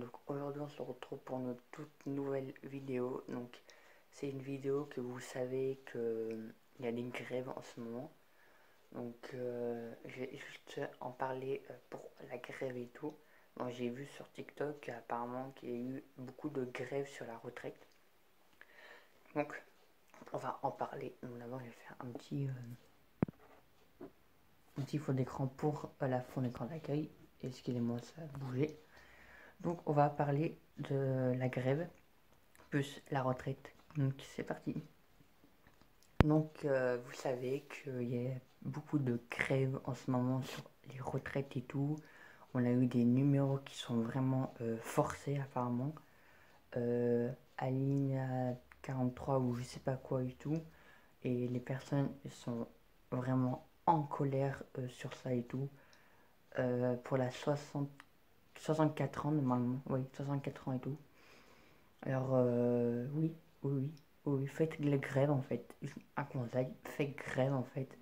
Donc aujourd'hui on se retrouve pour notre toute nouvelle vidéo. Donc c'est une vidéo que vous savez que il y a des grèves en ce moment. Donc je vais juste en parler pour la grève et tout. Donc j'ai vu sur TikTok apparemment qu'il y a eu beaucoup de grèves sur la retraite. Donc on va en parler. Donc d'abord je vais faire un petit fond d'écran pour la fond d'écran d'accueil. Excusez-moi, ça a bougé. Donc on va parler de la grève plus la retraite. Donc c'est parti. Donc vous savez qu'il y a beaucoup de grèves en ce moment sur les retraites et tout. On a eu des numéros qui sont vraiment forcés apparemment. Alinéa 43 ou je sais pas quoi et tout. Et les personnes sont vraiment en colère sur ça et tout. Pour la 64 ans normalement. Oui, 64 ans et tout. Alors, oui, oui, oui, faites la grève en fait. Un conseil, faites grève en fait.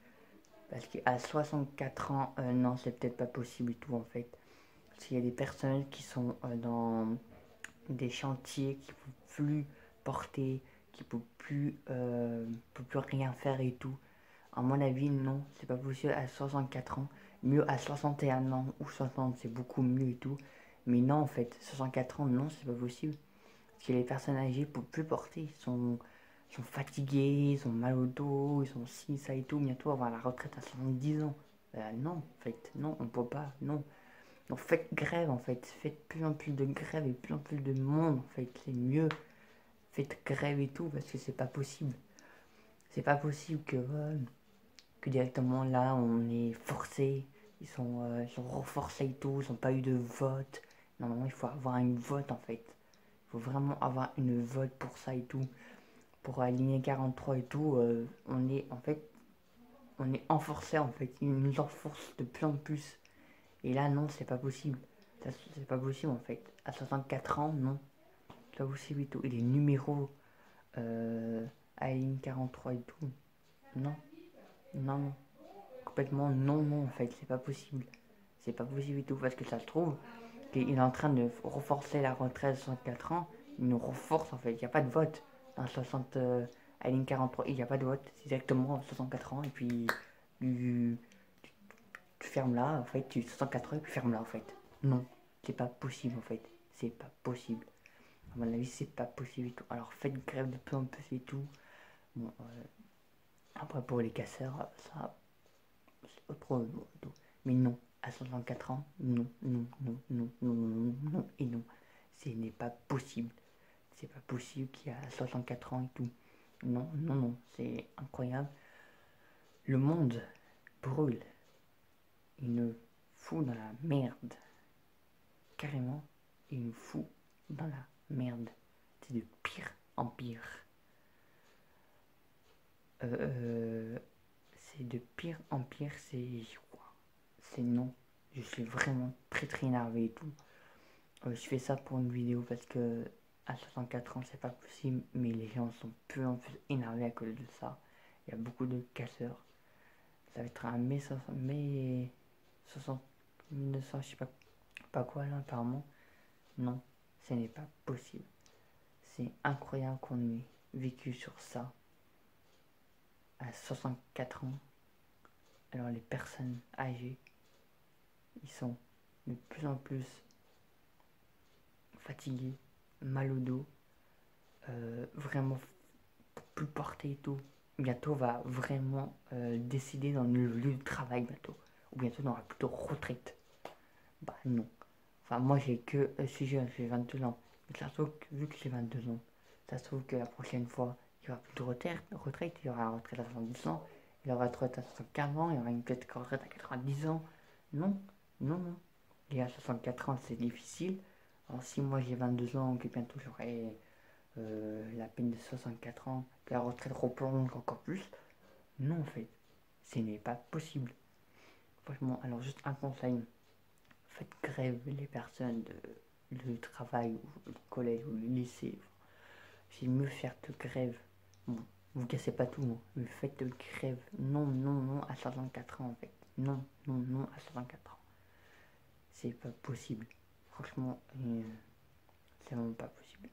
Parce qu'à 64 ans, non, c'est peut-être pas possible et tout en fait. Parce qu'il y a des personnes qui sont dans des chantiers qui ne peuvent plus porter, qui ne peuvent plus rien faire et tout. À mon avis, non, c'est pas possible à 64 ans. Mieux à 61 ans ou 60, c'est beaucoup mieux et tout. Mais non, en fait, 64 ans, non, c'est pas possible. Parce que les personnes âgées ne peuvent plus porter. Ils sont fatigués, ils ont mal au dos, ils ont ci, ça et tout. Bientôt avoir la retraite à 70 ans. Non, en fait, non, on peut pas, non. Donc faites grève, en fait. Faites plus en plus de grève et plus en plus de monde, en fait. C'est mieux. Faites grève et tout, parce que c'est pas possible. C'est pas possible que directement là, on est forcé. Ils sont renforcés et tout. Ils n'ont pas eu de vote. Non, il faut avoir une vote, en fait. Il faut vraiment avoir une vote pour ça et tout. Pour aligner 43 et tout, on est enforcé en fait. Ils nous enforcent de plus en plus. Et là, non, c'est pas possible. C'est pas possible en fait. À 64 ans, non. C'est pas possible et tout. Et les numéros aligne 43 et tout. Non, non, non. Complètement non, non en fait. C'est pas possible. C'est pas possible et tout. Parce que ça se trouve qu'il est en train de renforcer la retraite à 64 ans. Il nous renforce en fait. Il n'y a pas de vote. À 60, à ligne 43, il n'y a pas de vote. C'est directement 64 ans. Et puis tu fermes là. En fait, tu 64 ans et puis ferme là en fait. Non, c'est pas possible en fait. C'est pas possible. À mon avis, c'est pas possible et tout. Alors faites grève de plus en plus et tout. Bon, après pour les casseurs, ça, c'est autre tout. Mais non, à 64 ans, non, non, non, non, non, non, non, et non. Ce n'est pas possible. C'est pas possible qu'il y a 64 ans et tout. Non, non, non, c'est incroyable. Le monde brûle. Il nous fout dans la merde. Carrément, il nous fout dans la merde. C'est de pire en pire. C'est de pire en pire, c'est non. Je suis vraiment très très énervé et tout. Je fais ça pour une vidéo parce que à 64 ans c'est pas possible, mais les gens sont plus en plus énervés à cause de ça. Il y a beaucoup de casseurs. Ça va être un mai 60, 1900, je sais pas quoi là apparemment. Non, ce n'est pas possible. C'est incroyable qu'on ait vécu sur ça à 64 ans. Alors les personnes âgées, ils sont de plus en plus fatigués, mal au dos, vraiment plus portés et tout. Bientôt on va vraiment décider dans le lieu de travail bientôt. Ou bientôt on aura plutôt retraite. Bah non. Enfin moi j'ai que, je suis jeune, j'ai 22 ans. Mais ça se trouve que, vu que j'ai 22 ans, ça se trouve que la prochaine fois, il y aura plus de retraite, il y aura une retraite à 70 ans, il y aura une retraite à 75 ans, il y aura une retraite à 90 ans. Non, non, non. Et à 64 ans, c'est difficile. Alors si moi j'ai 22 ans, que bientôt j'aurai la peine de 64 ans, que la retraite replonge encore plus, non en fait, ce n'est pas possible. Franchement, alors juste un conseil, faites grève les personnes du travail, ou du collège, ou du lycée. C'est mieux faire de grève. Bon, vous cassez pas tout, hein, mais faites de grève. Non, non, non, à 64 ans en fait. Non, non, non, à 64 ans. C'est pas possible. Franchement, c'est vraiment pas possible.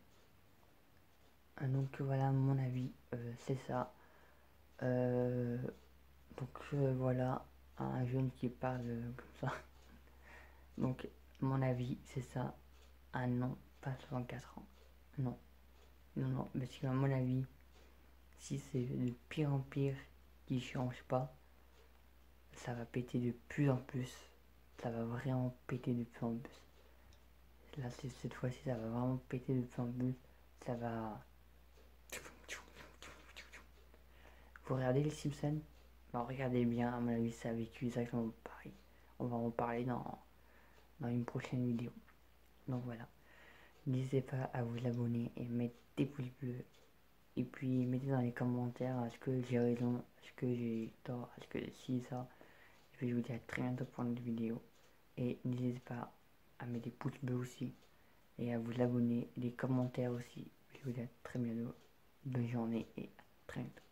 Donc voilà mon avis, c'est ça. Voilà, un jeune qui parle comme ça. Donc mon avis c'est ça. Ah non, pas 64 ans. Non, non, parce qu'à mon avis, si c'est de pire en pire qui change pas, ça va péter de plus en plus. Ça va vraiment péter de plus en plus. Là, cette fois-ci, ça va vraiment péter de plus en plus. Ça va. Vous regardez les Simpsons? Non, regardez bien, à mon avis, ça a vécu exactement pareil. On va en parler dans une prochaine vidéo. Donc voilà. N'hésitez pas à vous abonner et mettre des pouces bleus. Et puis mettez dans les commentaires est-ce que j'ai raison, est-ce que j'ai tort, est-ce que si ça. Et puis je vous dis à très bientôt pour une vidéo. Et n'hésitez pas à mettre des pouces bleus aussi. Et à vous abonner, des commentaires aussi. Je vous dis à très bientôt. Bonne journée et à très bientôt.